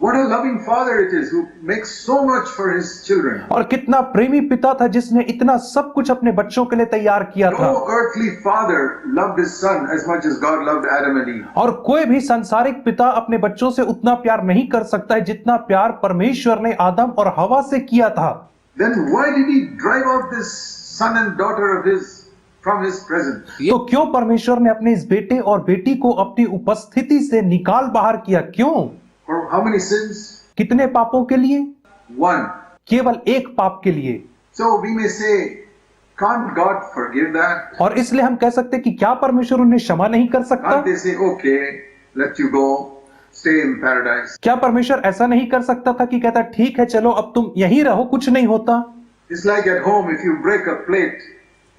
What a loving father it is who makes so much for his children. और कितना प्रेमी पिता था जिसने इतना सब कुछ अपने बच्चों के लिए तैयार किया था। No earthly father loved his son as much as God loved Adam and Eve. और कोई भी सांसारिक पिता अपने बच्चों से उतना प्यार नहीं कर सकता है जितना प्यार परमेश्वर ने आदम और हवा से किया था। Then why did he drive out this son and daughter of his from his presence? तो क्यों परमेश्वर ने अपने इस बेटे और बेटी को अपनी उपस्थिति से निकाल बाहर किया? क्यों? For how many sins? कितने पापों के लिए? One. केवल एक पाप के लिए। So we may say, can't God forgive that? और इसलिए हम कह सकते हैं कि क्या परमेश्वर उन्हें क्षमा नहीं कर सकता? Can't they say, okay, let you go, stay in paradise? क्या परमेश्वर ऐसा नहीं कर सकता था कि कहता ठीक है चलो अब तुम यहीं रहो, कुछ नहीं होता? It's like at home, if you break a plate,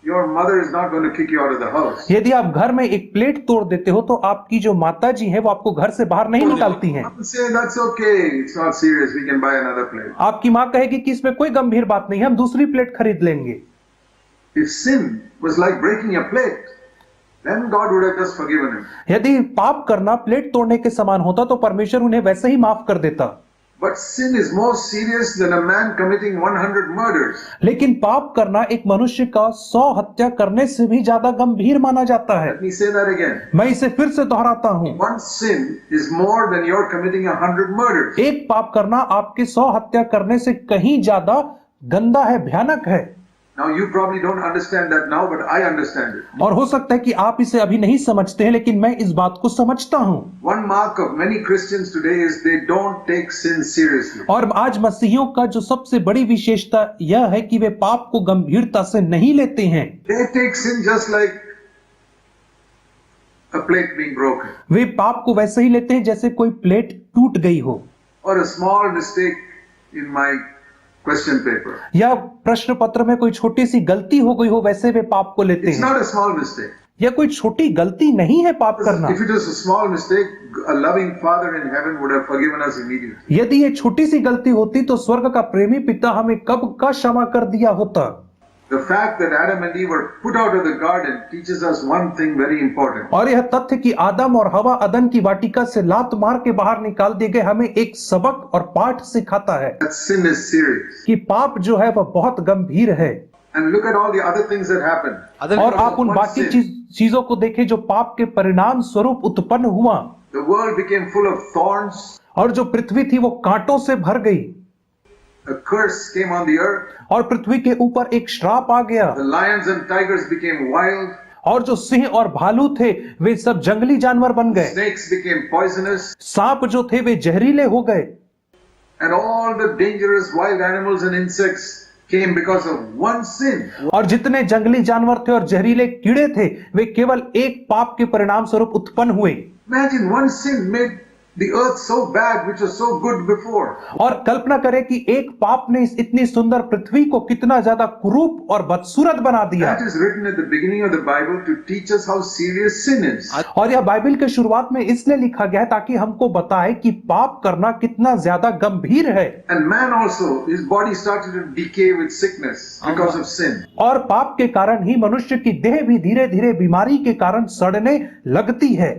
your mother is not going to kick you out of the house. यदि आप घर में एक प्लेट तोड़ देते हो तो आपकी जो माता जी है वो आपको घर से बाहर नहीं निकालती हैं। Say that's okay, it's not serious, we can buy another plate. आपकी माँ कहेगी कि इसमें कोई गंभीर बात नहीं है, हम दूसरी प्लेट खरीद लेंगे। If sin was like breaking a plate, then God would have just forgiven him. यदि पाप करना प्लेट तोड़ने के समान होता तो परमेश्वर उन्हें वैसे ही माफ कर देता। But sin is more serious than a man committing 100 murders. लेकिन पाप करना एक मनुष्य का 100 हत्या करने से भी ज्यादा गंभीर माना जाता है। Let me say that again. मैं इसे फिर से दोहराता हूँ। One sin is more than your committing 100 murders. एक पाप करना आपके 100 हत्या करने से कहीं ज्यादा गंदा है, भयानक है। Now you probably don't understand that now, but I understand it. और हो सकता है कि आप इसे अभी नहीं समझते हैं, लेकिन मैं इस बात को समझता हूँ। One mark of many Christians today is they don't take sin seriously. और आज मसीहियों का जो सबसे बड़ी विशेषता यह है कि वे पाप को गंभीरता से नहीं लेते हैं। They take sin just like a plate being broken, वे पाप को वैसे ही लेते हैं जैसे कोई प्लेट टूट गई हो, or a small mistake in my question paper. या प्रश्न पत्र में कोई छोटी सी गलती हो गई हो, वैसे वे पाप को लेते It's हैं। not a small mistake. यह कोई छोटी गलती नहीं है पाप करना। If it was a small mistake, a loving Father in heaven would have forgiven us immediately. यदि ये छोटी सी गलती होती तो स्वर्ग का प्रेमी पिता हमें कब का क्षमा कर दिया होता। The fact that Adam and Eve were put out of the garden teaches us one thing very important. और यह तथ्य कि आदम और हवा अदन की वाटिका से लात मार के बाहर निकाल दिए गए हमें एक सबक और पाठ सिखाता है That sin is serious. कि पाप जो है वह बहुत गंभीर है। And look at all the other things that happened. और आप उन बाकी चीजों को देखें जो पाप के परिणाम स्वरूप उत्पन्न हुआ। The world became full of thorns. और जो पृथ्वी थी वो कांटों से भर गई। A curse came on the earth. और पृथ्वी के ऊपर एक श्राप आ गया। The lions and tigers became wild. और जो सिंह और भालू थे वे सब जंगली जानवर बन गए। Snakes became poisonous. सांप जो थे वे जहरीले हो गए। And all the dangerous wild animals and insects came because of one sin. और जितने जंगली जानवर थे और जहरीले कीड़े थे वे केवल एक पाप के परिणाम स्वरूप उत्पन्न हुए। Imagine one sin made the earth so bad which was so good before. और कल्पना करें कि एक पाप ने इस इतनी सुंदर पृथ्वी को कितना ज्यादा कुरूप और बदसूरत बना दिया। That is written at the beginning of the Bible to teach us how serious sin is. और यह बाइबल के शुरुआत में इसलिए लिखा गया है ताकि हमको बताए कि पाप करना कितना ज्यादा गंभीर है। And man also, his body started to decay with sickness because of sin. और पाप के कारण ही मनुष्य की देह भी धीरे धीरे बीमारी के कारण सड़ने लगती है।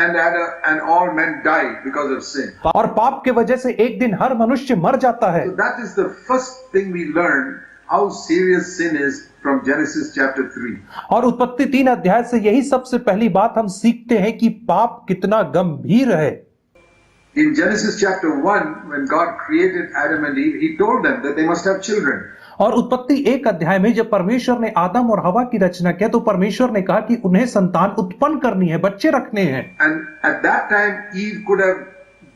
And all men died because of sin. और पाप के वजह से एक दिन हर मनुष्य मर जाता है। So that is the first thing we learn how serious sin is from Genesis chapter 3. और उत्पत्ति 3 अध्याय से यही सबसे पहली बात हम सीखते हैं कि पाप कितना गंभीर है। In Genesis chapter 1, when God created Adam and Eve, He told them that they must have children. और उत्पत्ति 1 अध्याय में जब परमेश्वर ने आदम और हवा की रचना किया तो परमेश्वर ने कहा कि उन्हें संतान उत्पन्न करनी है, बच्चे रखने हैं। And at that time, Eve could have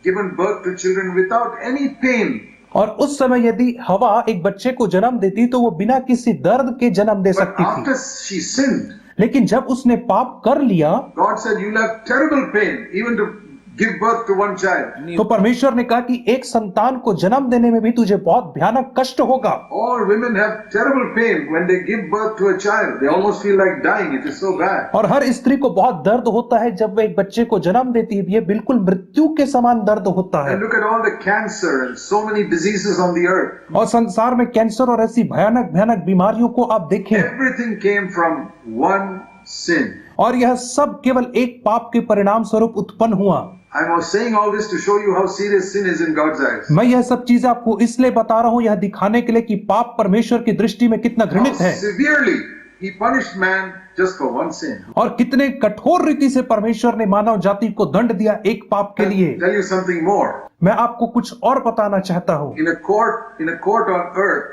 given birth to children without any pain. और उस समय यदि हवा एक बच्चे को जन्म देती तो वो बिना किसी दर्द के जन्म दे But सकती थी। after she sinned, लेकिन जब उसने पाप कर लिया God said, "You'll have terrible pain even to give birth to one child." तो परमेश्वर ने कहा कि एक संतान को जन्म देने में भी तुझे बहुत भयानक कष्ट होगा। All women have terrible pain when they give birth to a child. They almost feel like dying. It is so bad. और हर स्त्री को बहुत दर्द होता है जब वह एक बच्चे को जन्म देती है, ये बिल्कुल मृत्यु के समान दर्द होता है। And look at all the cancer and so many diseases on the earth. और संसार में कैंसर और ऐसी भयानक भयानक बीमारियों को आप देखें। Everything came from one sin. और यह सब केवल एक पाप के परिणाम स्वरूप उत्पन्न हुआ। I'm saying all this to show you how serious sin is in God's eyes. मैं यह सब चीजें आपको इसलिए बता रहा हूं, यह दिखाने के लिए कि पाप परमेश्वर की दृष्टि में कितना How घृणित है severely He punished man just for one sin. और कितने कठोर रीति से परमेश्वर ने मानव जाति को दंड दिया एक पाप के लिए। Tell you something more. मैं आपको कुछ और बताना चाहता हूं। In a court on earth,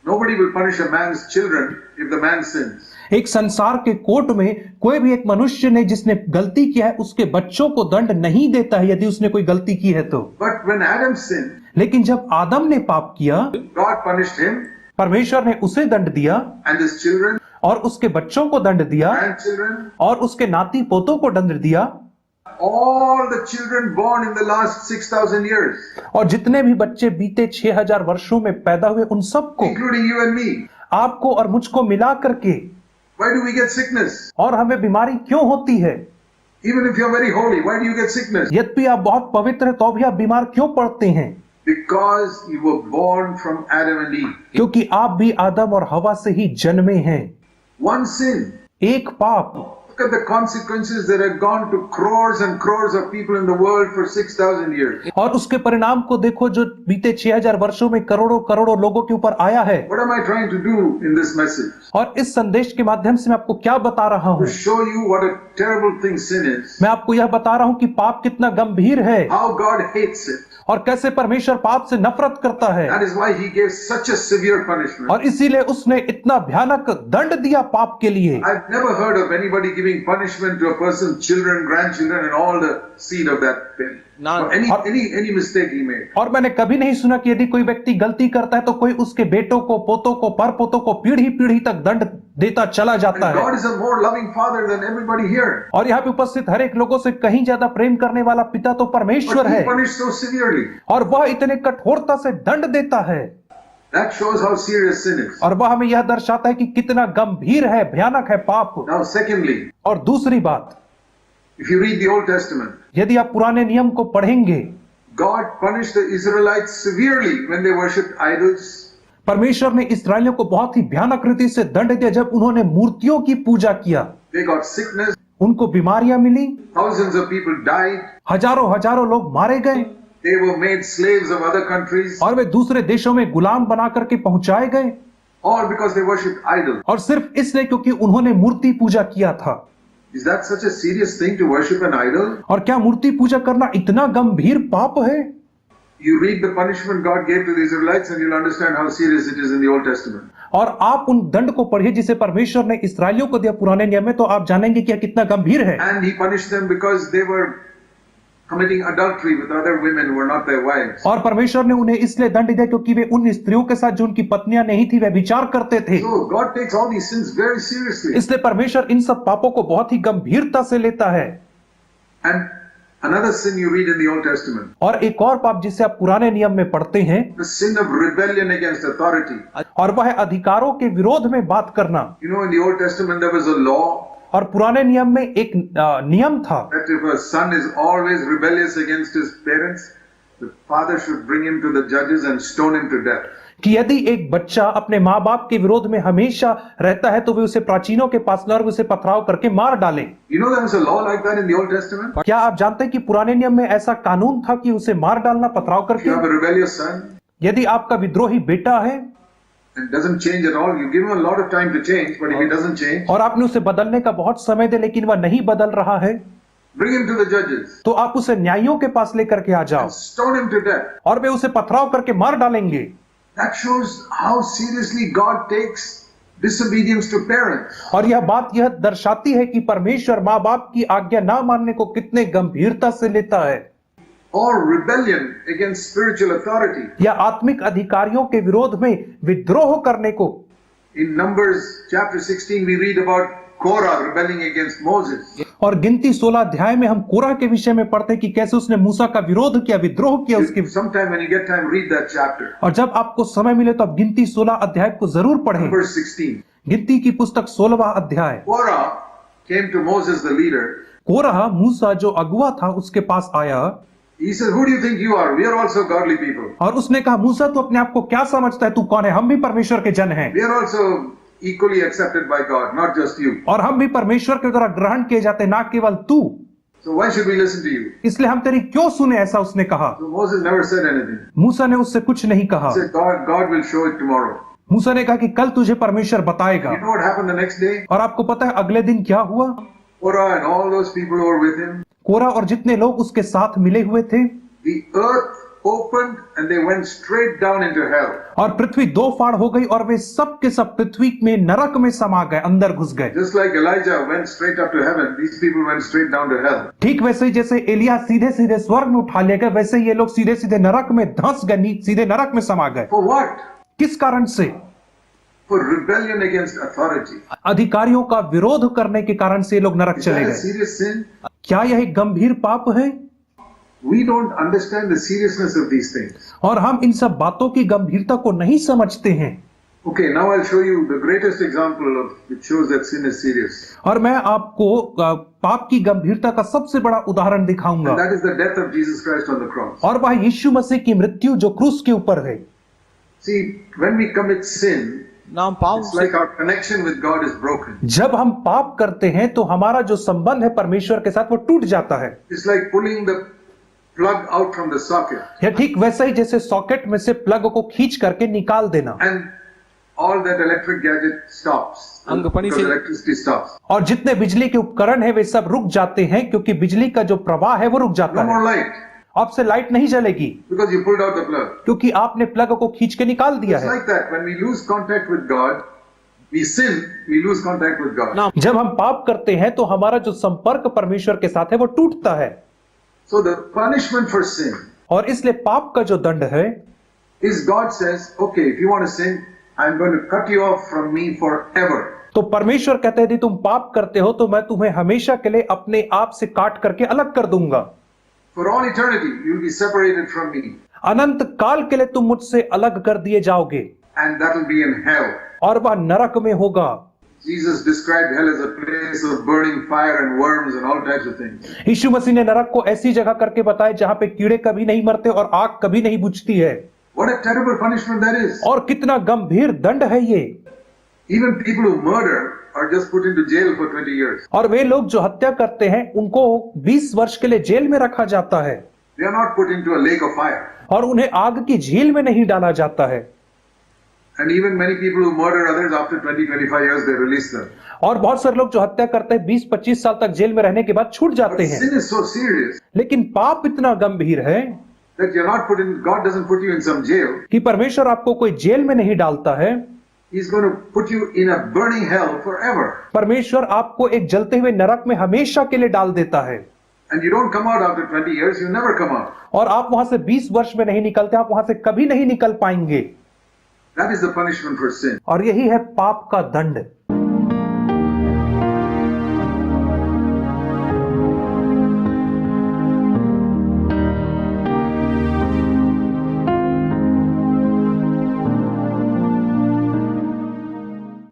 nobody will punish a man's children if the man sins. एक संसार के कोर्ट में कोई भी एक मनुष्य ने जिसने गलती किया है उसके बच्चों को दंड नहीं देता है यदि उसने कोई गलती की है तो। But when Adam sinned, लेकिन जब आदम ने पाप किया, God punished him परमेश्वर ने उसे दंड दिया and his children, और उसके बच्चों को दंड दिया grandchildren, और उसके नाती पोतों को दंड दिया all the children born in the last 6,000 years, और जितने भी बच्चे बीते 6000 वर्षों में पैदा हुए उन सबको, including you and me. आपको और मुझको मिला करके। Why do we get sickness? और हमें बीमारी क्यों होती है? Even if you're very holy, why do you get sickness? यद्यपि आप बहुत पवित्र हैं तो भी आप बीमार क्यों पड़ते हैं? Because you were born from Adam and Eve. क्योंकि आप भी आदम और हवा से ही जन्मे हैं। One sin. एक पाप। Look at the consequences that have gone to crores and crores of people in the world for 6,000 years. और उसके परिणाम को देखो जो बीते 6000 वर्षों में करोड़ों करोड़ों लोगों के ऊपर आया है। What am I trying to do in this message? और इस संदेश के माध्यम से मैं आपको क्या बता रहा हूँ? To show you what a terrible thing sin is. मैं आपको यह बता रहा हूँ कि पाप कितना गंभीर है How God hates it. और कैसे परमेश्वर पाप से नफरत करता है। That is why He gave such a severe punishment. और इसीलिए उसने इतना भयानक दंड दिया पाप के लिए। I've never heard of anybody giving punishment to a person's children, grandchildren, and all the seed of that family. For any mistake he made. और मैंने कभी नहीं सुना कि यदि कोई व्यक्ति गलती करता है तो कोई उसके बेटों को, पोतों को, परपोतों को पीढ़ी पीढ़ी तक दंड देता चला जाता And है। God is a more loving Father than everybody here. और यहाँ पे उपस्थित हर एक लोगों से कहीं ज्यादा प्रेम करने वाला पिता तो परमेश्वर But He है punished so severely. और वह इतने कठोरता से दंड देता है। That shows how serious sin is. और वह हमें यह दर्शाता है कि कितना गंभीर है, भयानक है पाप। Now, secondly, और दूसरी बात, if you read the Old Testament, यदि आप पुराने नियम को पढ़ेंगे, God punished the Israelites severely when they worshipped idols. परमेश्वर ने इस्राएलियों को बहुत ही भयानक रीति से दंड दिया जब उन्होंने मूर्तियों की पूजा किया। They got sickness. उनको बीमारियां मिली, Thousands of people died. हजारों हजारों लोग मारे गए They were made slaves of other countries, और वे दूसरे देशों में गुलाम बना करके पहुंचाए गए, all because they worshipped idols. और सिर्फ इसलिए क्योंकि उन्होंने मूर्ति पूजा किया था। Is that such a serious thing to worship an idol? और क्या मूर्ति पूजा करना इतना गंभीर पाप है? You read the punishment God gave to the Israelites and you'll understand how serious it is in the Old Testament. और आप उन दंड को पढ़िए जिसे परमेश्वर ने इस्राएलियों को दिया पुराने नियम में, तो आप जानेंगे कि यह कितना गंभीर है। And He punished them because they were committing adultery with other women who were not their wives. और परमेश्वर ने उन्हें इसलिए दंड दिया क्योंकि वे उन स्त्रियों के साथ जो उनकी पत्नियां नहीं थी वे विचार करते थे। So God takes all these sins very seriously. इसलिए परमेश्वर इन सब पापों को बहुत ही गंभीरता से लेता है। And another sin you read in the Old Testament, और एक और पाप जिसे आप पुराने नियम में पढ़ते हैं, the sin of rebellion against authority. और वह है अधिकारों के विरोध में बात करना। You know, in the Old Testament there was a law और पुराने नियम में एक नियम था that if a son is always rebellious against his parents, the father should bring him to the judges and stone him to death. कि यदि एक बच्चा अपने माँ बाप के विरोध में हमेशा रहता है तो वे उसे प्राचीनों के पास लाए और उसे पथराव करके मार डालें। You know there was a law like that in the Old Testament? क्या आप जानते हैं कि पुराने नियम में ऐसा कानून था कि उसे मार डालना, पथराव If you have करके? a rebellious son यदि आपका विद्रोही बेटा है and doesn't change at all, you give him a lot of time to change, but if he doesn't change, और आपने उसे बदलने का बहुत समय दे लेकिन वह नहीं बदल रहा है, bring him to the judges तो आप उसे न्यायियों के पास लेकर के आ जाओ and stone him to death. और वे उसे पथराव करके मार डालेंगे। That shows how seriously God takes disobedience to parents. और यह बात यह दर्शाती है कि परमेश्वर माँ बाप की आज्ञा ना मानने को कितने गंभीरता से लेता है, Or rebellion against spiritual authority. या आत्मिक अधिकारियों के विरोध में विद्रोह करने को। In Numbers chapter 16 we read about Korah rebelling against Moses. और गिनती 16 अध्याय में हम कोरह के विषय में पढ़ते हैं कि कैसे उसने मूसा का विरोध किया, विद्रोह किया उसके। Sometime when you get time, read that chapter. और जब आपको समय मिले तो आप गिनती 16 अध्याय को जरूर पढ़ें। Numbers 16. गिनती की पुस्तक 16वां अध्याय। Korah came to Moses the leader. कोरह मूसा जो अगुआ था उसके पास आया He said, "Who do you think you are? We are also godly people. और उसने कहा, मूसा तू अपने आप को क्या समझता है, तू कौन है? हम भी परमेश्वर के जन हैं We are also equally accepted by God, not just you." और हम भी परमेश्वर के द्वारा ग्रहण किए जाते, ना केवल तू। So why should we listen to you? इसलिए हम तेरी क्यों सुने, ऐसा उसने कहा। So Moses never said anything. मूसा ने उससे कुछ नहीं कहा। He said, God will show it tomorrow. मूसा ने कहा कि कल तुझे परमेश्वर बताएगा। You know what happened the next day? और आपको पता है अगले दिन क्या हुआ? Korah and all those people who were with him. कोरा और जितने लोग उसके साथ मिले हुए थे, The earth opened and they went straight down into hell. और पृथ्वी दो फाड़ हो गई और वे सब के सब पृथ्वी में नरक में समा गए, अंदर घुस गए। Just like Elijah went straight up to heaven, these people went straight down to hell. ठीक वैसे ही जैसे एलिया सीधे सीधे स्वर्ग में उठा लिए गए, वैसे ये लोग सीधे सीधे नरक में धंस गए, सीधे नरक में समा गए। For what? किस कारण से? For rebellion against authority. अधिकारियों का विरोध करने के कारण से ये लोग नरक Is चले that a गए। serious sin? क्या यह एक गंभीर पाप है? We don't understand the seriousness of these things. और हम इन सब बातों की गंभीरता को नहीं समझते हैं। Okay, now I'll show you the greatest example of which shows that sin is serious. और मैं आपको पाप की गंभीरता का सबसे बड़ा उदाहरण दिखाऊंगा, And that is the death of Jesus Christ on the cross. और वह यीशु मसीह की मृत्यु जो क्रूस के ऊपर है। See, when we commit sin, நாம் பாவம் it's like our connection with God is broken. जब हम पाप करते हैं तो हमारा जो संबंध है परमेश्वर के साथ वो टूट जाता है। It's like pulling the plug out from the socket. यह ठीक वैसा ही जैसे सॉकेट में से प्लग को खींच करके निकाल देना, And all that electric gadget stops. अंग पनी Because से- electricity stops. और जितने बिजली के उपकरण है वे सब रुक जाते हैं, क्योंकि बिजली का जो प्रवाह है वो रुक जाता No more है। light. अब से लाइट नहीं जलेगी, Because you pulled out the plug. क्योंकि आपने प्लग को खींच के निकाल दिया It's है। like that. When we lose contact with God, we sin, we lose contact with God. நாம் जब हम पाप करते हैं तो हमारा जो संपर्क परमेश्वर के साथ है वो टूटता है। So the punishment for sin और इसलिए पाप का जो दंड है, is God says, okay, if you want to sin, I'm going to cut you off from me forever. तो परमेश्वर कहते हैं यदि तुम पाप करते हो तो मैं तुम्हें हमेशा के लिए अपने आप से काट करके अलग कर दूंगा। For all eternity, you'll be separated from me. अनंत काल के लिए तुम मुझसे अलग कर दिए जाओगे, And that will be in hell. और वह नरक में होगा। Jesus described hell as a place of burning fire and worms and all types of things. यीशु मसीह ने नरक को ऐसी जगह करके बताया जहां पे कीड़े कभी नहीं मरते और आग कभी नहीं बुझती है। What a terrible punishment that is. और कितना गंभीर दंड है ये। Even people who murder are just put into jail for 20 years. और वे लोग जो हत्या करते हैं उनको 20 वर्ष के लिए जेल में रखा जाता है, They are not put into a lake of fire. और उन्हें आग की झील में नहीं डाला जाता है। And even many people who murder others after 20-25 years, they release them. और बहुत सारे लोग जो हत्या करते हैं 20-25 साल तक जेल में रहने के बाद छूट But जाते हैं। sin is so serious लेकिन पाप इतना गंभीर है that you're not put in, God doesn't put you in some jail. कि परमेश्वर आपको कोई जेल में नहीं डालता है। He's going to put you in a burning hell forever. परमेश्वर आपको एक जलते हुए नरक में हमेशा के लिए डाल देता है, And you don't come out after 20 years, you never come out. और आप वहां से 20 वर्ष में नहीं निकलते, आप वहां से कभी नहीं निकल पाएंगे। That is the punishment for sin. और यही है पाप का दंड।